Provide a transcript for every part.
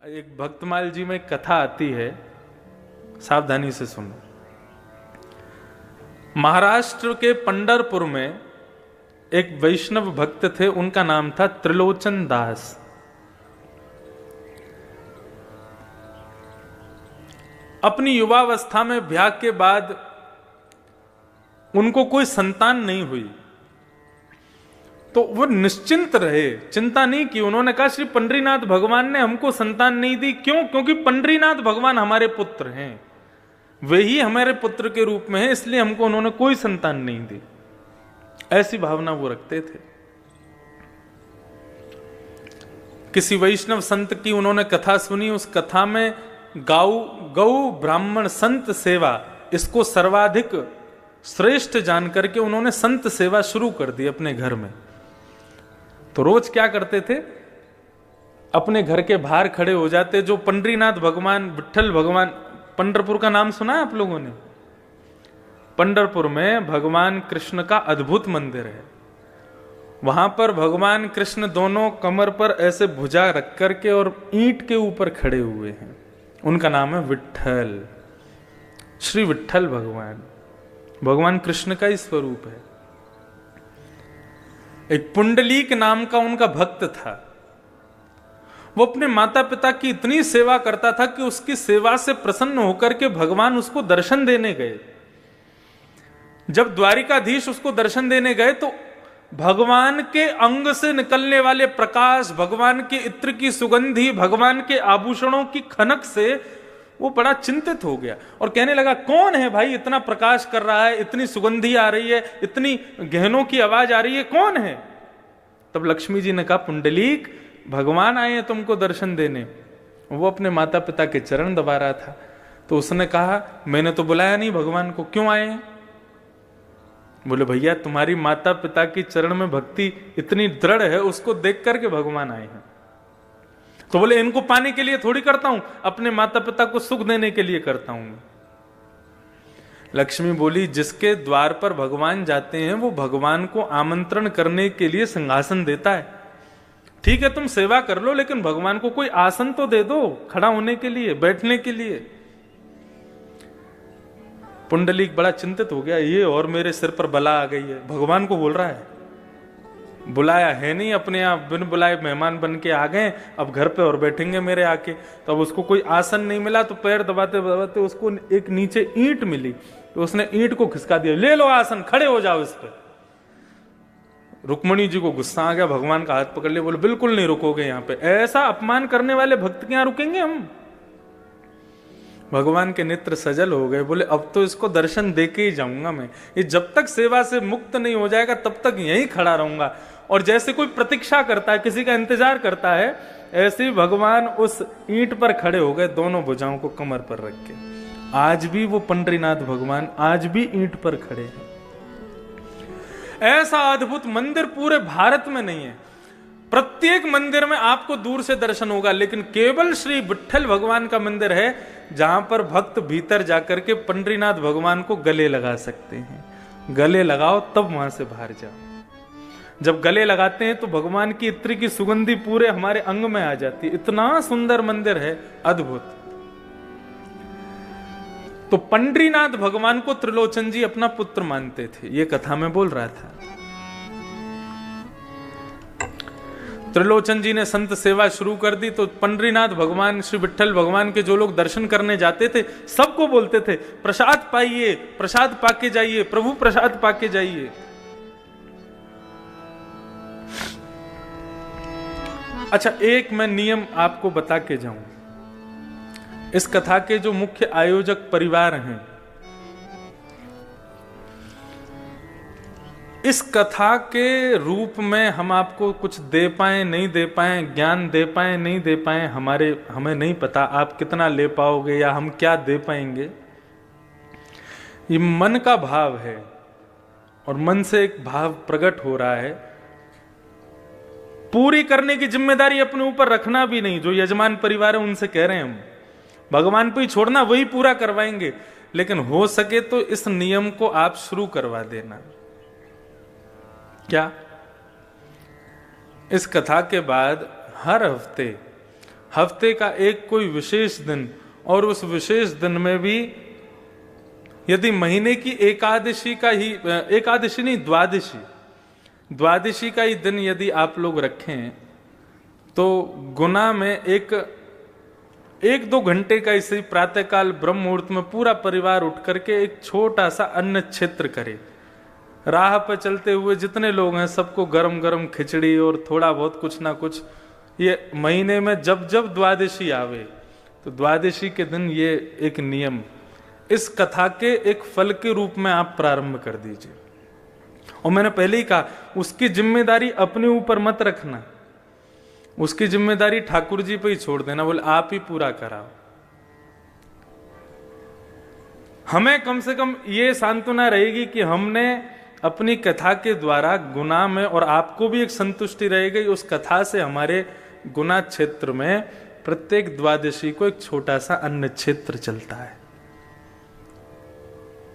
एक भक्तमाल जी में कथा आती है, सावधानी से सुनो। महाराष्ट्र के पंढरपुर में एक वैष्णव भक्त थे, उनका नाम था त्रिलोचन दास। अपनी युवावस्था में ब्याह के बाद उनको कोई संतान नहीं हुई, तो वो निश्चिंत रहे, चिंता नहीं की। उन्होंने कहा श्री पंडरीनाथ भगवान ने हमको संतान नहीं दी, क्यों? क्योंकि पंडरीनाथ भगवान हमारे पुत्र हैं, वे ही हमारे पुत्र के रूप में हैं, इसलिए हमको उन्होंने कोई संतान नहीं दी। ऐसी भावना वो रखते थे। किसी वैष्णव संत की उन्होंने कथा सुनी, उस कथा में गौ ब्राह्मण संत सेवा, इसको सर्वाधिक श्रेष्ठ जान करके उन्होंने संत सेवा शुरू कर दी अपने घर में। तो रोज क्या करते थे, अपने घर के बाहर खड़े हो जाते। जो पंडरीनाथ भगवान, विट्ठल भगवान, पंढरपुर का नाम सुना है आप लोगों ने? पंढरपुर में भगवान कृष्ण का अद्भुत मंदिर है। वहां पर भगवान कृष्ण दोनों कमर पर ऐसे भुजा रख करके और ईंट के ऊपर खड़े हुए हैं। उनका नाम है विट्ठल, श्री विट्ठल भगवान। भगवान कृष्ण का ही स्वरूप है। एक पुंडलीक नाम का उनका भक्त था। वो अपने माता पिता की इतनी सेवा करता था कि उसकी सेवा से प्रसन्न होकर के भगवान उसको दर्शन देने गए। जब द्वारिकाधीश उसको दर्शन देने गए तो भगवान के अंग से निकलने वाले प्रकाश, भगवान के इत्र की सुगंधी, भगवान के आभूषणों की खनक से वो बड़ा चिंतित हो गया और कहने लगा, कौन है भाई इतना प्रकाश कर रहा है, इतनी सुगंधी आ रही है, इतनी गहनों की आवाज आ रही है, कौन है? तब लक्ष्मी जी ने कहा, पुंडलीक, भगवान आए हैं तुमको दर्शन देने। वो अपने माता पिता के चरण दबा रहा था। तो उसने कहा, मैंने तो बुलाया नहीं भगवान को, क्यों आए हैं? बोले, भैया तुम्हारी माता पिता की चरण में भक्ति इतनी दृढ़ है, उसको देख करके भगवान आए हैं। तो बोले, इनको पाने के लिए थोड़ी करता हूं, अपने माता पिता को सुख देने के लिए करता हूं। लक्ष्मी बोली, जिसके द्वार पर भगवान जाते हैं वो भगवान को आमंत्रण करने के लिए सिंहासन देता है। ठीक है तुम सेवा कर लो, लेकिन भगवान को कोई आसन तो दे दो, खड़ा होने के लिए, बैठने के लिए। पुंडलीक बड़ा चिंतित हो गया, ये और मेरे सिर पर बला आ गई है। भगवान को बोल रहा है, बुलाया है नहीं, अपने आप बिन बुलाए मेहमान बन के आ गए, अब घर पे और बैठेंगे मेरे आके। तो अब उसको कोई आसन नहीं मिला, तो पैर दबाते दबाते उसको एक नीचे ईंट मिली, तो उसने ईंट को खिसका दिया, ले लो आसन, खड़े हो जाओ इस पे। रुक्मणी जी को गुस्सा आ गया, भगवान का हाथ पकड़ लिया, बोले बिल्कुल नहीं रुकोगे यहाँ पे, ऐसा अपमान करने वाले भक्त के यहाँ रुकेंगे हम? भगवान के नेत्र सजल हो गए, बोले अब तो इसको दर्शन देके ही जाऊंगा मैं, ये जब तक सेवा से मुक्त नहीं हो जाएगा तब तक यहीं खड़ा रहूंगा। और जैसे कोई प्रतीक्षा करता है, किसी का इंतजार करता है, ऐसे ही भगवान उस ईंट पर खड़े हो गए, दोनों भुजाओं को कमर पर रख के। आज भी वो पंडरीनाथ भगवान आज भी ईंट पर खड़े हैं। ऐसा अद्भुत मंदिर पूरे भारत में नहीं है। प्रत्येक मंदिर में आपको दूर से दर्शन होगा, लेकिन केवल श्री विट्ठल भगवान का मंदिर है जहां पर भक्त भीतर जाकर के पंडरीनाथ भगवान को गले लगा सकते हैं। गले लगाओ तब वहां से बाहर जाओ। जब गले लगाते हैं तो भगवान की इत्र की सुगंधी पूरे हमारे अंग में आ जाती है। इतना सुंदर मंदिर है, अद्भुत। तो पंडरीनाथ भगवान को त्रिलोचन जी अपना पुत्र मानते थे, ये कथा में बोल रहा था। त्रिलोचन जी ने संत सेवा शुरू कर दी, तो पंडरीनाथ भगवान, श्री विट्ठल भगवान के जो लोग दर्शन करने जाते थे सबको बोलते थे, प्रसाद पाइए, प्रसाद पाके जाइए, प्रभु प्रसाद पाके जाइए। अच्छा, एक मैं नियम आपको बता के जाऊं। इस कथा के जो मुख्य आयोजक परिवार हैं, इस कथा के रूप में हम आपको कुछ दे पाए नहीं दे पाए, ज्ञान दे पाए नहीं दे पाए, हमें नहीं पता आप कितना ले पाओगे या हम क्या दे पाएंगे। ये मन का भाव है और मन से एक भाव प्रकट हो रहा है। पूरी करने की जिम्मेदारी अपने ऊपर रखना भी नहीं। जो यजमान परिवार है उनसे कह रहे हैं हम भगवान पे ही छोड़ना, वही पूरा करवाएंगे, लेकिन हो सके तो इस नियम को आप शुरू करवा देना। क्या? इस कथा के बाद हर हफ्ते का एक कोई विशेष दिन, और उस विशेष दिन में भी यदि महीने की एकादशी का ही, एकादशी नहीं द्वादशी का ही दिन यदि आप लोग रखें तो गुना में एक दो घंटे का इसे प्रातःकाल ब्रह्म मुहूर्त में पूरा परिवार उठ करके एक छोटा सा अन्न क्षेत्र करे। राह पर चलते हुए जितने लोग हैं सबको गरम गरम खिचड़ी और थोड़ा बहुत कुछ ना कुछ, ये महीने में जब जब द्वादशी आवे तो द्वादशी के दिन ये एक नियम इस कथा के एक फल के रूप में आप प्रारंभ कर दीजिए। और मैंने पहले ही कहा उसकी जिम्मेदारी अपने ऊपर मत रखना, उसकी जिम्मेदारी ठाकुर जी पे ही छोड़ देना, बोले आप ही पूरा कराओ। हमें कम से कम ये सांत्वना रहेगी कि हमने अपनी कथा के द्वारा गुना में, और आपको भी एक संतुष्टि रहेगी उस कथा से हमारे गुना क्षेत्र में प्रत्येक द्वादशी को एक छोटा सा अन्न क्षेत्र चलता है।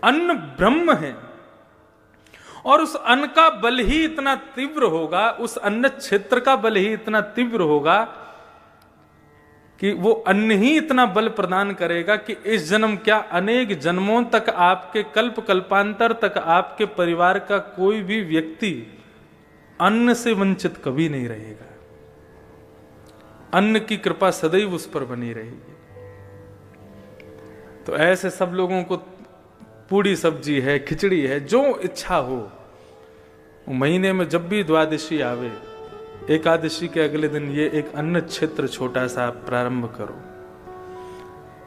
अन्न ब्रह्म है और उस अन्न का बल ही इतना तीव्र होगा, उस अन्न क्षेत्र का बल ही इतना तीव्र होगा कि वो अन्न ही इतना बल प्रदान करेगा कि इस जन्म क्या अनेक जन्मों तक, आपके कल्प कल्पांतर तक आपके परिवार का कोई भी व्यक्ति अन्न से वंचित कभी नहीं रहेगा। अन्न की कृपा सदैव उस पर बनी रहेगी। तो ऐसे सब लोगों को पूड़ी सब्जी है, खिचड़ी है, जो इच्छा हो, महीने में जब भी द्वादशी आवे, एकादशी के अगले दिन ये एक अन्न क्षेत्र छोटा सा आप प्रारंभ करो।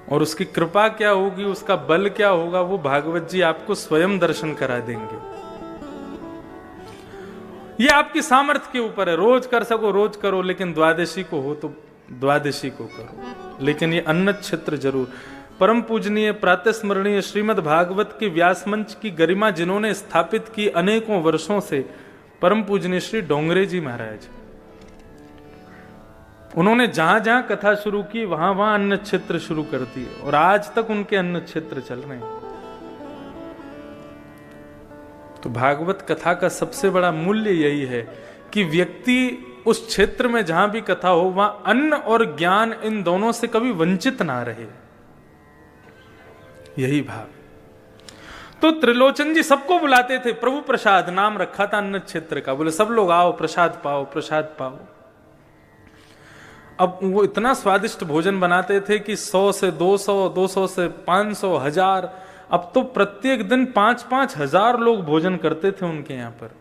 और उसकी कृपा क्या होगी, उसका बल क्या होगा, वो भागवत जी आपको स्वयं दर्शन करा देंगे। ये आपकी सामर्थ्य के ऊपर है, रोज कर सको रोज करो, लेकिन द्वादशी को हो तो द्वादशी को करो, लेकिन ये अन्न क्षेत्र जरूर। परम पूजनीय प्रातः स्मरणीय श्रीमद् भागवत के व्यास मंच की गरिमा जिन्होंने स्थापित की अनेकों वर्षों से, परम पूजनीय श्री डोंगरे जी महाराज, उन्होंने जहां जहां कथा शुरू की वहां वहां अन्न क्षेत्र शुरू कर दिए और आज तक उनके अन्न क्षेत्र चल रहे हैं। तो भागवत कथा का सबसे बड़ा मूल्य यही है कि व्यक्ति उस क्षेत्र में जहां भी कथा हो वहां अन्न और ज्ञान इन दोनों से कभी वंचित ना रहे, यही भाव। तो त्रिलोचन जी सबको बुलाते थे, प्रभु प्रसाद नाम रखा था अन्न क्षेत्र का, बोले सब लोग आओ प्रसाद पाओ प्रसाद पाओ। अब वो इतना स्वादिष्ट भोजन बनाते थे कि 100 से 200, 200 से 500, 1000, अब तो प्रत्येक दिन 5-5 हजार लोग भोजन करते थे उनके यहां पर।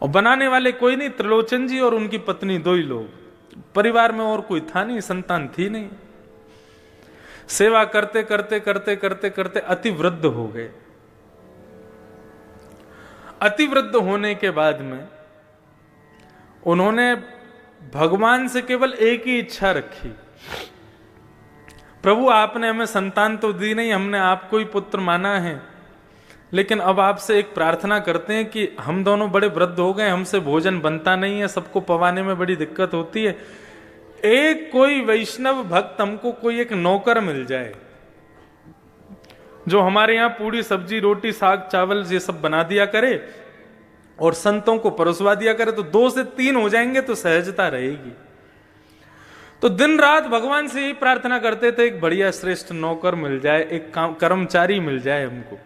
और बनाने वाले कोई नहीं, त्रिलोचन जी और उनकी पत्नी, दो ही लोग, परिवार में और कोई था नहीं, संतान थी नहीं। सेवा करते करते करते करते करते अति वृद्ध हो गए। अति वृद्ध होने के बाद में उन्होंने भगवान से केवल एक ही इच्छा रखी, प्रभु आपने हमें संतान तो दी नहीं, हमने आपको ही पुत्र माना है, लेकिन अब आपसे एक प्रार्थना करते हैं कि हम दोनों बड़े वृद्ध हो गए, हमसे भोजन बनता नहीं है, सबको पवाने में बड़ी दिक्कत होती है, एक कोई वैष्णव भक्त हमको कोई एक नौकर मिल जाए जो हमारे यहां पूड़ी सब्जी रोटी साग चावल ये सब बना दिया करे और संतों को परोसवा दिया करे, तो 2 से 3 हो जाएंगे तो सहजता रहेगी। तो दिन रात भगवान से यही प्रार्थना करते थे, एक बढ़िया श्रेष्ठ नौकर मिल जाए, एक कर्मचारी मिल जाए हमको।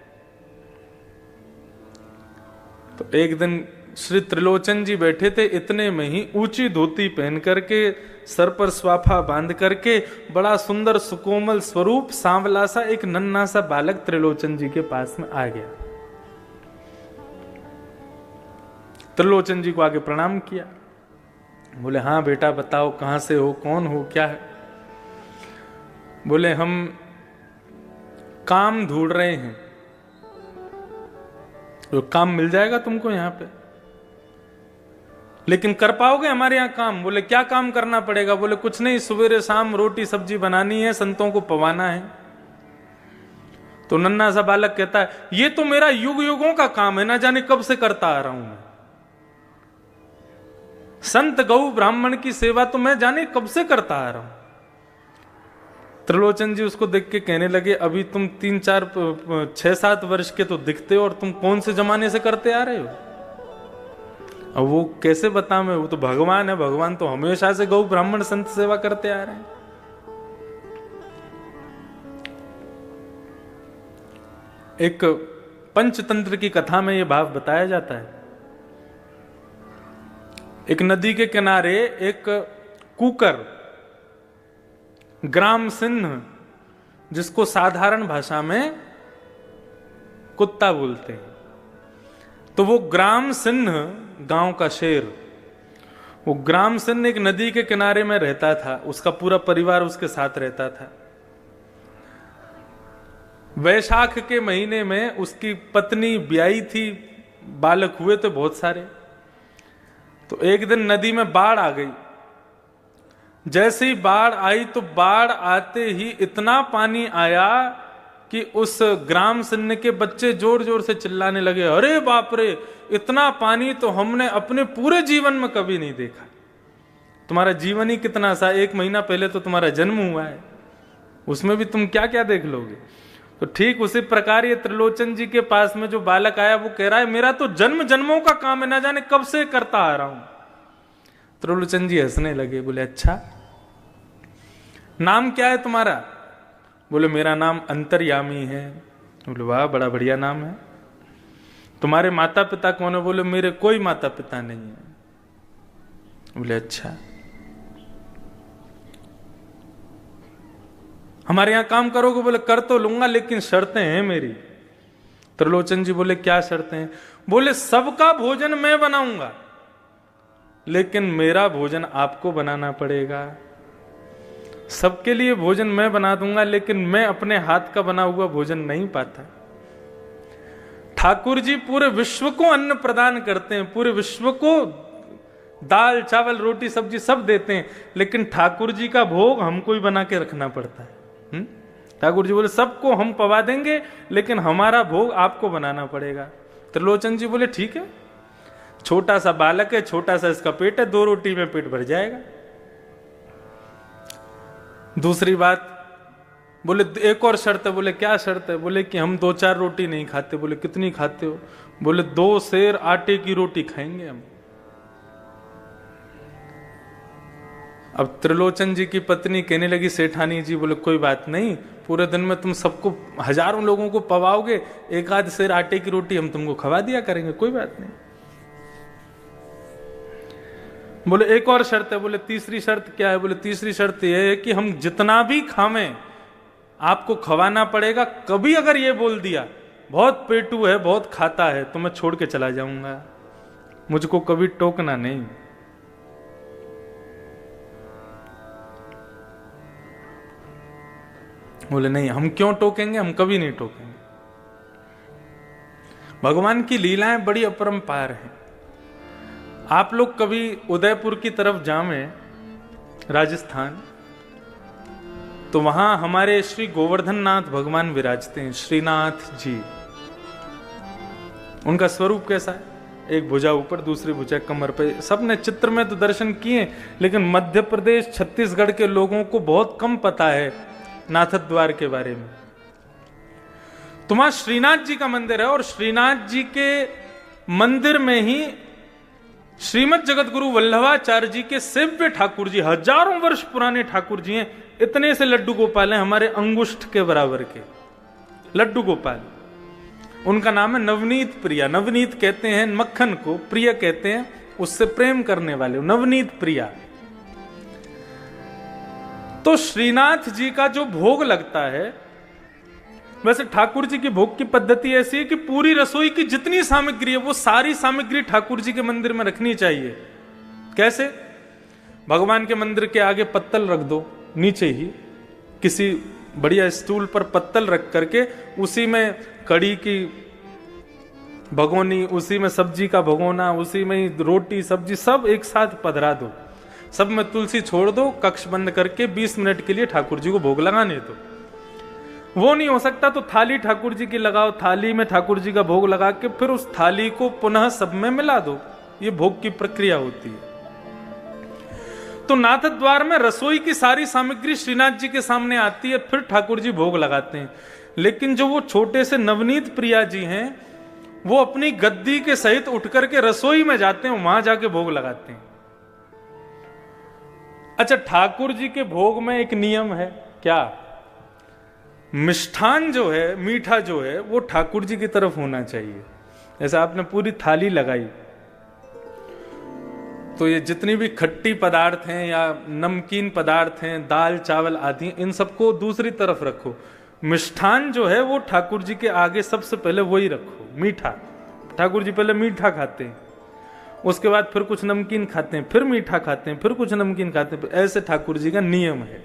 तो एक दिन श्री त्रिलोचन जी बैठे थे, इतने में ही ऊंची धोती पहन करके, सर पर स्वाफा बांध करके, बड़ा सुंदर सुकोमल स्वरूप सांवला सा एक नन्हा सा बालक त्रिलोचन जी के पास में आ गया। त्रिलोचन जी को आगे प्रणाम किया, बोले हाँ बेटा बताओ कहां से हो, कौन हो, क्या है? बोले हम काम ढूंढ रहे हैं, तो काम मिल जाएगा तुमको यहां पे, लेकिन कर पाओगे हमारे यहां काम? बोले क्या काम करना पड़ेगा? बोले कुछ नहीं, सवेरे शाम रोटी सब्जी बनानी है, संतों को पवाना है। तो नन्हा सा बालक कहता है, ये तो मेरा युग युगों का काम है, ना जाने कब से करता आ रहा हूं मैं। संत गौ ब्राह्मण की सेवा तो मैं जाने कब से करता आ रहा हूं। त्रिलोचन जी उसको देख के कहने लगे, अभी तुम 3-4-6-7 वर्ष के तो दिखते हो, और तुम कौन से जमाने से करते आ रहे हो? अब वो कैसे बता मैं, वो तो भगवान है, भगवान तो हमेशा से गौ ब्राह्मण संत सेवा करते आ रहे हैं। एक पंचतंत्र की कथा में यह भाव बताया जाता है। एक नदी के किनारे एक कुकर, ग्राम सिंह, जिसको साधारण भाषा में कुत्ता बोलते हैं, तो वो ग्राम सिंह गांव का शेर, वो ग्राम सिंह एक नदी के किनारे में रहता था, उसका पूरा परिवार उसके साथ रहता था। वैशाख के महीने में उसकी पत्नी ब्याई थी, बालक हुए थे बहुत सारे। तो एक दिन नदी में बाढ़ आ गई। जैसे ही बाढ़ आई तो बाढ़ आते ही इतना पानी आया कि उस ग्राम सिंह के बच्चे जोर जोर से चिल्लाने लगे, अरे बाप रे, इतना पानी तो हमने अपने पूरे जीवन में कभी नहीं देखा। तुम्हारा जीवन ही कितना सा, 1 महीना पहले तो तुम्हारा जन्म हुआ है, उसमें भी तुम क्या क्या देख लोगे। तो ठीक उसी प्रकार ये त्रिलोचन जी के पास में जो बालक आया, वो कह रहा है, मेरा तो जन्म जन्मों का काम है, ना जाने कब से करता आ रहा हूं। त्रिलोचन जी हंसने लगे, बोले अच्छा, नाम क्या है तुम्हारा? बोले मेरा नाम अंतर्यामी है। बोले वाह, बड़ा बढ़िया नाम है। तुम्हारे माता पिता कौन है? बोले मेरे कोई माता पिता नहीं है। बोले अच्छा, हमारे यहां काम करोगे? बोले कर तो लूंगा, लेकिन शर्तें हैं मेरी। त्रिलोचन जी बोले क्या शर्तें हैं? बोले सबका भोजन मैं बनाऊंगा, लेकिन मेरा भोजन आपको बनाना पड़ेगा। सबके लिए भोजन मैं बना दूंगा, लेकिन मैं अपने हाथ का बना हुआ भोजन नहीं पाता। ठाकुर जी पूरे विश्व को अन्न प्रदान करते हैं, पूरे विश्व को दाल चावल रोटी सब्जी सब देते हैं, लेकिन ठाकुर जी का भोग हमको ही बना के रखना पड़ता है। ठाकुर जी बोले सबको हम पवा देंगे, लेकिन हमारा भोग आपको बनाना पड़ेगा। त्रिलोचन जी बोले ठीक है, छोटा सा बालक है, छोटा सा इसका पेट है, 2 रोटी में पेट भर जाएगा। दूसरी बात, बोले एक और शर्त है। बोले क्या शर्त है? बोले कि हम 2-4 रोटी नहीं खाते। बोले कितनी खाते हो? बोले 2 सेर आटे की रोटी खाएंगे हम। अब त्रिलोचन जी की पत्नी कहने लगी, सेठानी जी, बोले कोई बात नहीं, पूरे दिन में तुम सबको हजारों लोगों को पवाओगे, 1-8 सेर आटे की रोटी हम तुमको खवा दिया करेंगे, कोई बात नहीं। बोले एक और शर्त है। बोले तीसरी शर्त क्या है? बोले तीसरी शर्त यह है कि हम जितना भी खावें आपको खवाना पड़ेगा। कभी अगर ये बोल दिया बहुत पेटू है, बहुत खाता है, तो मैं छोड़ के चला जाऊंगा, मुझको कभी टोकना नहीं। बोले नहीं, हम क्यों टोकेंगे, हम कभी नहीं टोकेंगे। भगवान की लीलाएं बड़ी अपरंपार हैं। आप लोग कभी उदयपुर की तरफ जाएं, राजस्थान, तो वहां हमारे श्री गोवर्धन नाथ भगवान विराजते हैं, श्रीनाथ जी। उनका स्वरूप कैसा है? एक भुजा ऊपर, दूसरी भुजा कमर पे। सबने चित्र में तो दर्शन किए, लेकिन मध्य प्रदेश छत्तीसगढ़ के लोगों को बहुत कम पता है नाथद्वार द्वार के बारे में। तो वहां श्रीनाथ जी का मंदिर है, और श्रीनाथ जी के मंदिर में ही श्रीमद जगत गुरु वल्लभाचार्य जी के सेव्य ठाकुर जी, हजारों वर्ष पुराने ठाकुर जी हैं। इतने से लड्डू गोपाल हैं, हमारे अंगुष्ठ के बराबर के लड्डू गोपाल। उनका नाम है नवनीत प्रिया। नवनीत कहते हैं मक्खन को, प्रिय कहते हैं उससे प्रेम करने वाले, नवनीत प्रिया। तो श्रीनाथ जी का जो भोग लगता है, वैसे ठाकुर जी की भोग की पद्धति ऐसी है कि पूरी रसोई की जितनी सामग्री है वो सारी सामग्री ठाकुर जी के मंदिर में रखनी चाहिए। कैसे? भगवान के मंदिर के आगे पत्तल रख दो, नीचे ही किसी बढ़िया स्टूल पर पत्तल रख करके उसी में कड़ी की भगोनी, उसी में सब्जी का भगोना, उसी में ही रोटी सब्जी सब एक साथ पधरा दो, सब में तुलसी छोड़ दो, कक्ष बंद करके 20 मिनट के लिए ठाकुर जी को भोग लगाने दो। वो नहीं हो सकता तो थाली ठाकुर जी की लगाओ, थाली में ठाकुर जी का भोग लगा के फिर उस थाली को पुनः सब में मिला दो। ये भोग की प्रक्रिया होती है। तो नाथ द्वार में रसोई की सारी सामग्री श्रीनाथ जी के सामने आती है, फिर ठाकुर जी भोग लगाते हैं। लेकिन जो वो छोटे से नवनीत प्रिया जी हैं, वो अपनी गद्दी के सहित उठ करके रसोई में जाते हैं, वहां जाके भोग लगाते हैं। अच्छा, ठाकुर जी के भोग में एक नियम है क्या? मिष्ठान जो है, मीठा जो है, वो ठाकुर जी की तरफ होना चाहिए। जैसे आपने पूरी थाली लगाई तो ये जितनी भी खट्टी पदार्थ हैं या नमकीन पदार्थ हैं, दाल चावल आदि, इन सबको दूसरी तरफ रखो। मिष्ठान जो है वो ठाकुर जी के आगे सबसे पहले वही रखो। मीठा, ठाकुर जी पहले मीठा खाते हैं, उसके बाद फिर कुछ नमकीन खाते हैं, फिर मीठा खाते हैं, फिर कुछ नमकीन खाते हैं। ऐसे ठाकुर जी का नियम है।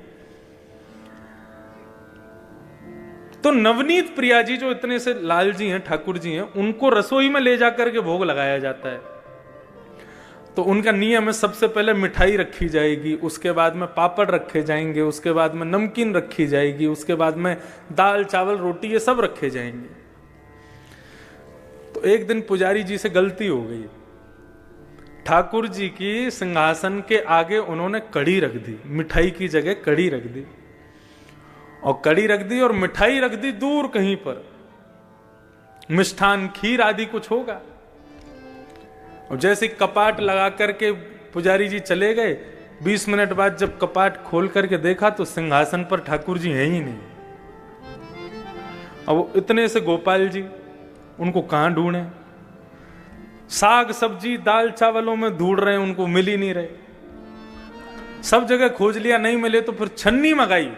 तो नवनीत प्रिया जी जो इतने से लाल जी हैं, ठाकुर जी हैं, उनको रसोई में ले जाकर के भोग लगाया जाता है। तो उनका नियम है, सबसे पहले मिठाई रखी जाएगी, उसके बाद में पापड़ रखे जाएंगे, उसके बाद में नमकीन रखी जाएगी, उसके बाद में दाल चावल रोटी ये सब रखे जाएंगे। तो एक दिन पुजारी जी से गलती हो गई, ठाकुर जी की सिंहासन के आगे उन्होंने कड़ी रख दी, मिठाई की जगह कड़ी रख दी, और कड़ी रख दी और मिठाई रख दी दूर कहीं पर, मिष्ठान खीर आदि कुछ होगा। और जैसे कपाट लगा करके पुजारी जी चले गए, 20 मिनट बाद जब कपाट खोल करके देखा तो सिंहासन पर ठाकुर जी हैं ही नहीं। अब इतने से गोपाल जी, उनको कहां ढूंढे? साग सब्जी दाल चावलों में ढूंढ रहे हैं, उनको मिल ही नहीं रहे। सब जगह खोज लिया, नहीं मिले तो फिर छन्नी मंगाई,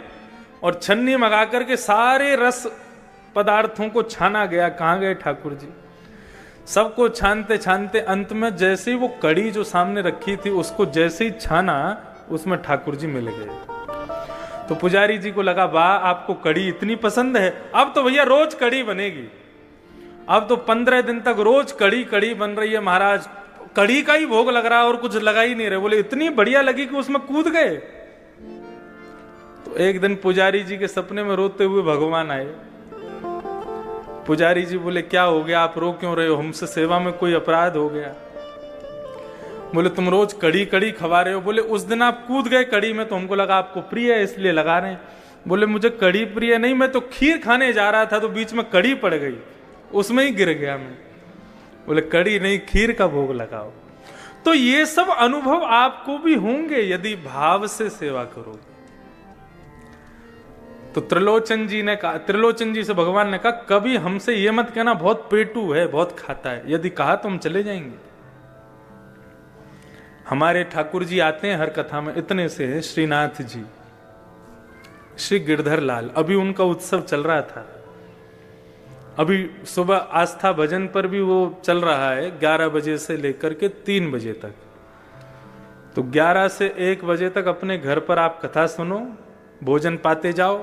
और छन्नी मंगा करके सारे रस पदार्थों को छाना गया। कहां गए ठाकुर जी? सबको छानते छानते अंत में जैसे ही वो कड़ी जो सामने रखी थी उसको जैसे ही छाना, उसमें ठाकुर जी मिल गए। तो पुजारी जी को लगा, वाह आपको कड़ी इतनी पसंद है, अब तो भैया रोज कड़ी बनेगी। अब तो 15 दिन तक रोज कड़ी कड़ी बन रही है महाराज, कड़ी का ही भोग लग रहा है और कुछ लगा ही नहीं रहे। बोले इतनी बढ़िया लगी कि उसमें कूद गए। तो एक दिन पुजारी जी के सपने में रोते हुए भगवान आए। पुजारी जी बोले, क्या हो गया, आप रो क्यों रहे हो? हमसे सेवा में कोई अपराध हो गया? बोले तुम रोज कड़ी कड़ी खवा रहे हो। बोले उस दिन आप कूद गए कड़ी में तो हमको लगा आपको प्रिय है इसलिए लगा रहे हैं। बोले मुझे कड़ी प्रिय नहीं, मैं तो खीर खाने जा रहा था तो बीच में कड़ी पड़ गई, उसमें ही गिर गया मैं। बोले कड़ी नहीं, खीर का भोग लगाओ। तो ये सब अनुभव आपको भी होंगे यदि भाव से सेवा करोगे। तो त्रिलोचन जी ने कहा, त्रिलोचन जी से भगवान ने कहा, कभी हमसे ये मत कहना बहुत पेटू है, बहुत खाता है। यदि कहा तो हम चले जाएंगे। हमारे ठाकुर जी आते हैं हर कथा में, इतने से है श्रीनाथ जी, श्री गिरधर लाल, अभी उनका उत्सव चल रहा था। अभी सुबह आस्था भजन पर भी वो चल रहा है 11 बजे से लेकर के 3 बजे तक। तो 11 से 1 बजे तक अपने घर पर आप कथा सुनो, भोजन पाते जाओ,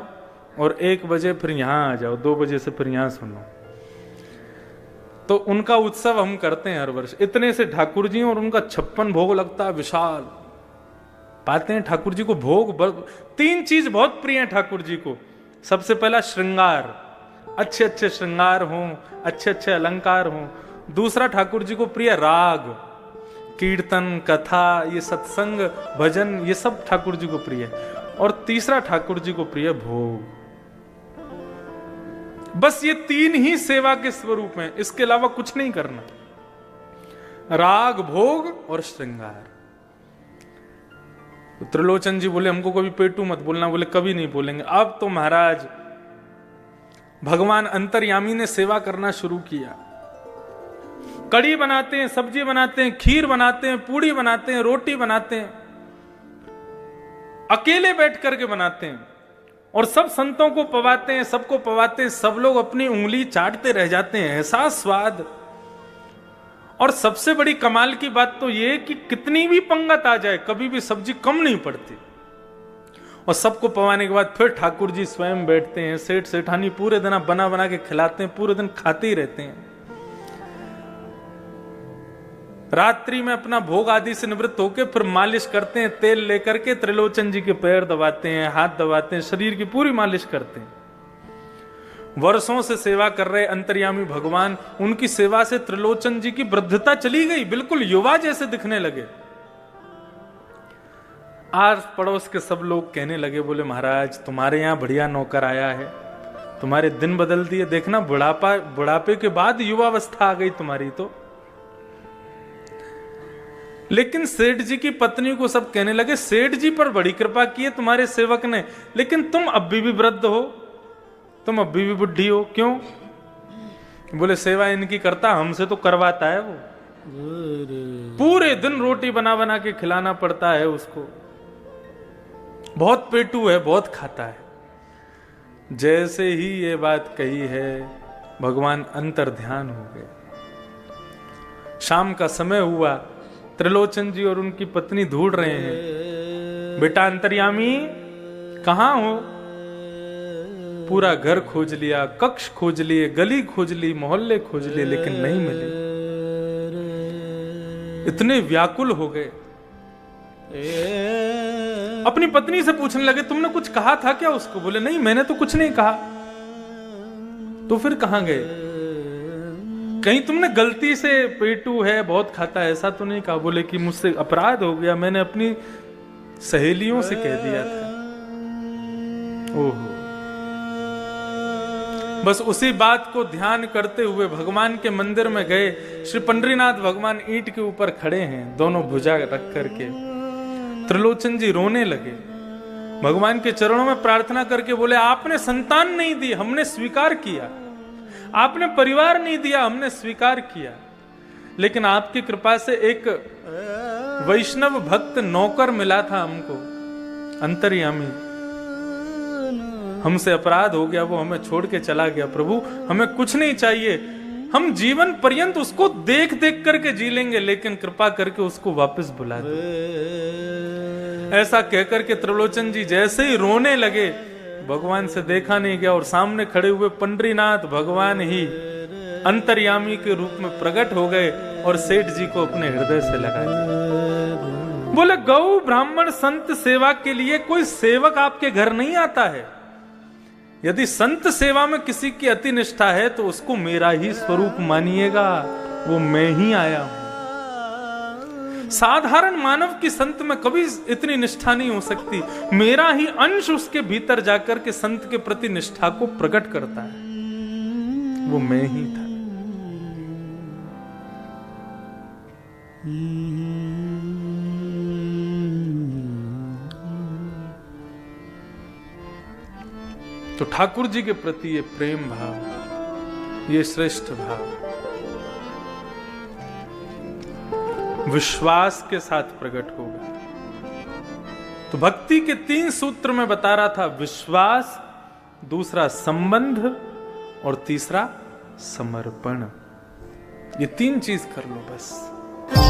और 1 बजे फिर यहां आ जाओ, 2 बजे से फिर यहां सुनो। तो उनका उत्सव हम करते हैं हर वर्ष। इतने से ठाकुर जी और उनका 56 भोग लगता है, विशाल पाते हैं ठाकुर जी को भोग। 3 चीज बहुत प्रिय है ठाकुर जी को। सबसे पहला श्रृंगार, अच्छे अच्छे श्रृंगार हों, अच्छे अच्छे अलंकार हों। दूसरा ठाकुर जी को प्रिय राग, कीर्तन कथा, ये सत्संग भजन, ये सब ठाकुर जी को प्रिय है। और तीसरा ठाकुर जी को प्रिय भोग। बस ये 3 ही सेवा के स्वरूप हैं, इसके अलावा कुछ नहीं करना। राग, भोग और श्रृंगार। तो त्रिलोचन जी बोले हमको कभी पेटू मत बोलना। बोले कभी नहीं बोलेंगे। अब तो महाराज भगवान अंतर्यामी ने सेवा करना शुरू किया। कड़ी बनाते हैं, सब्जी बनाते हैं, खीर बनाते हैं, पूड़ी बनाते हैं, रोटी बनाते हैं, अकेले बैठ करके बनाते हैं, और सब संतों को पवाते हैं, सबको पवाते हैं। सब लोग अपनी उंगली चाटते रह जाते हैं, ऐसा स्वाद। और सबसे बड़ी कमाल की बात तो यह कि कितनी भी पंगत आ जाए कभी भी सब्जी कम नहीं पड़ती। और सबको पवाने के बाद फिर ठाकुर जी स्वयं बैठते हैं, सेठ सेठानी पूरे दिन बना बना के खिलाते हैं, पूरे दिन खाते ही रहते हैं। रात्रि में अपना भोग आदि से निवृत्त होकर फिर मालिश करते हैं, तेल लेकर के त्रिलोचन जी के पैर दबाते हैं, हाथ दबाते हैं, शरीर की पूरी मालिश करते हैं। वर्षों से सेवा कर रहे अंतर्यामी भगवान, उनकी सेवा से त्रिलोचन जी की वृद्धता चली गई, बिल्कुल युवा जैसे दिखने लगे। आस पड़ोस के सब लोग कहने लगे, बोले महाराज तुम्हारे यहाँ बढ़िया नौकर आया है, तुम्हारे दिन बदल दिए, देखना बुढ़ापे के बाद युवावस्था आ गई तुम्हारी तो। लेकिन सेठ जी की पत्नी को सब कहने लगे, सेठ जी पर बड़ी कृपा की है तुम्हारे सेवक ने, लेकिन तुम अब भी वृद्ध हो, तुम अब भी बुढ़ी हो, क्यों? बोले सेवा इनकी करता, हमसे तो करवाता है वो, पूरे दिन रोटी बना बना के खिलाना पड़ता है उसको, बहुत पेटू है, बहुत खाता है। जैसे ही ये बात कही है भगवान अंतर ध्यान हो गए। शाम का समय हुआ, त्रिलोचन जी और उनकी पत्नी ढूंढ रहे हैं, बेटा अंतर्यामी कहां हो? पूरा घर खोज लिया, कक्ष खोज लिए, गली खोज ली, मोहल्ले खोज लिए, लेकिन नहीं मिले। इतने व्याकुल हो गए, अपनी पत्नी से पूछने लगे, तुमने कुछ कहा था क्या उसको? बोले नहीं, मैंने तो कुछ नहीं कहा। तो फिर कहां गए? कहीं तुमने गलती से पेटू है, बहुत खाता है, ऐसा तो नहीं कहा? बोले कि मुझसे अपराध हो गया, मैंने अपनी सहेलियों से कह दिया था। ओहो। बस उसी बात को ध्यान करते हुए भगवान के मंदिर में गए। श्री पंडरीनाथ भगवान ईंट के ऊपर खड़े हैं, दोनों भुजा रख करके। त्रिलोचन जी रोने लगे, भगवान के चरणों में प्रार्थना करके बोले, आपने संतान नहीं दी, हमने स्वीकार किया, आपने परिवार नहीं दिया, हमने स्वीकार किया, लेकिन आपकी कृपा से एक वैष्णव भक्त नौकर मिला था हमको, अंतर्यामी, हमसे अपराध हो गया, वो हमें छोड़ के चला गया। प्रभु हमें कुछ नहीं चाहिए, हम जीवन पर्यंत उसको देख देख करके जी लेंगे, लेकिन कृपा करके उसको वापस बुला दो। ऐसा कहकर के त्रिलोचन जी जैसे ही रोने लगे, भगवान से देखा नहीं गया और सामने खड़े हुए पंडरीनाथ भगवान ही अंतर्यामी के रूप में प्रकट हो गए और सेठ जी को अपने हृदय से लगा दिया। बोले गौ ब्राह्मण संत सेवा के लिए कोई सेवक आपके घर नहीं आता है। यदि संत सेवा में किसी की अति निष्ठा है तो उसको मेरा ही स्वरूप मानिएगा, वो मैं ही आया हूं। साधारण मानव की संत में कभी इतनी निष्ठा नहीं हो सकती, मेरा ही अंश उसके भीतर जाकर के संत के प्रति निष्ठा को प्रकट करता है, वो मैं ही था। तो ठाकुर जी के प्रति ये प्रेम भाव, ये श्रेष्ठ भाव विश्वास के साथ प्रकट होगा। तो भक्ति के 3 सूत्र में बता रहा था, विश्वास, दूसरा संबंध और तीसरा समर्पण। ये 3 चीज कर लो बस।